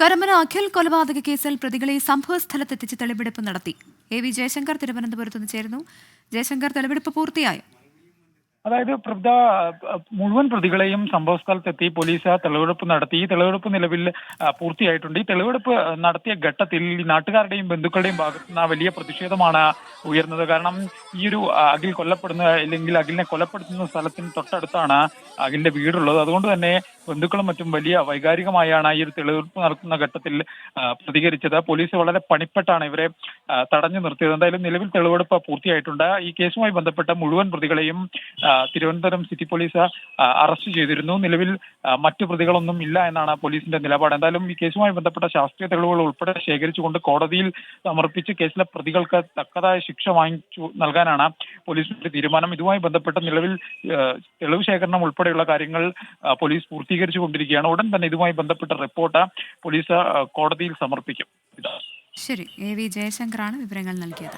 കരമന അഖിൽ കൊലപാതക കേസിൽ പ്രതികളെ സംഭവസ്ഥലത്തെത്തിച്ച് തെളിവെടുപ്പ് നടത്തി. AV ജയശങ്കർ തിരുവനന്തപുരത്ത് നിന്ന് ചേരുന്നു. ജയശങ്കർ, തെളിവെടുപ്പ് പൂർത്തിയായോ? അതായത് മുഴുവൻ പ്രതികളെയും സംഭവസ്ഥലത്തെത്തി പോലീസ് തെളിവെടുപ്പ് നടത്തി. ഈ തെളിവെടുപ്പ് നിലവിൽ പൂർത്തിയായിട്ടുണ്ട്. ഈ തെളിവെടുപ്പ് നടത്തിയ ഘട്ടത്തിൽ ഈ നാട്ടുകാരുടെയും ബന്ധുക്കളുടെയും ഭാഗത്തു നിന്ന് വലിയ പ്രതിഷേധമാണ് ഉയർന്നത്. കാരണം ഈ ഒരു അഖിൽ കൊല്ലപ്പെടുന്ന അല്ലെങ്കിൽ അഖിലിനെ കൊലപ്പെടുത്തുന്ന സ്ഥലത്തിന് തൊട്ടടുത്താണ് അഖിലിന്റെ വീടുള്ളത്. അതുകൊണ്ട് തന്നെ ബന്ധുക്കളും മറ്റും വലിയ വൈകാരികമായാണ് ഈ ഒരു തെളിവെടുപ്പ് നടത്തുന്ന ഘട്ടത്തിൽ പ്രതികരിച്ചത്. പോലീസ് വളരെ പണിപ്പെട്ടാണ് ഇവരെ തടഞ്ഞു നിർത്തിയത്. എന്തായാലും നിലവിൽ തെളിവെടുപ്പ് പൂർത്തിയായിട്ടുണ്ട്. ഈ കേസുമായി ബന്ധപ്പെട്ട മുഴുവൻ പ്രതികളെയും തിരുവനന്തപുരം സിറ്റി പോലീസ് അറസ്റ്റ് ചെയ്തിരുന്നു. നിലവിൽ മറ്റു പ്രതികളൊന്നും ഇല്ല എന്നാണ് പോലീസിന്റെ നിലപാട്. എന്തായാലും ഈ കേസുമായി ബന്ധപ്പെട്ട ശാസ്ത്രീയ തെളിവുകൾ ഉൾപ്പെടെ ശേഖരിച്ചുകൊണ്ട് കോടതിയിൽ സമർപ്പിച്ച് കേസിലെ പ്രതികൾക്ക് തക്കതായ ശിക്ഷ വാങ്ങിച്ചു നൽകാനാണ് പോലീസിന്റെ തീരുമാനം. ഇതുമായി ബന്ധപ്പെട്ട നിലവിൽ തെളിവ് ശേഖരണം ഉൾപ്പെടെയുള്ള കാര്യങ്ങൾ പോലീസ് പൂർത്തീകരിച്ചുകൊണ്ടിരിക്കുകയാണ്. ഉടൻ തന്നെ ഇതുമായി ബന്ധപ്പെട്ട റിപ്പോർട്ട് പോലീസ് കോടതിയിൽ സമർപ്പിക്കും. ശരി, AV ജയശങ്കറാണ് വിവരങ്ങൾ നൽകിയത്.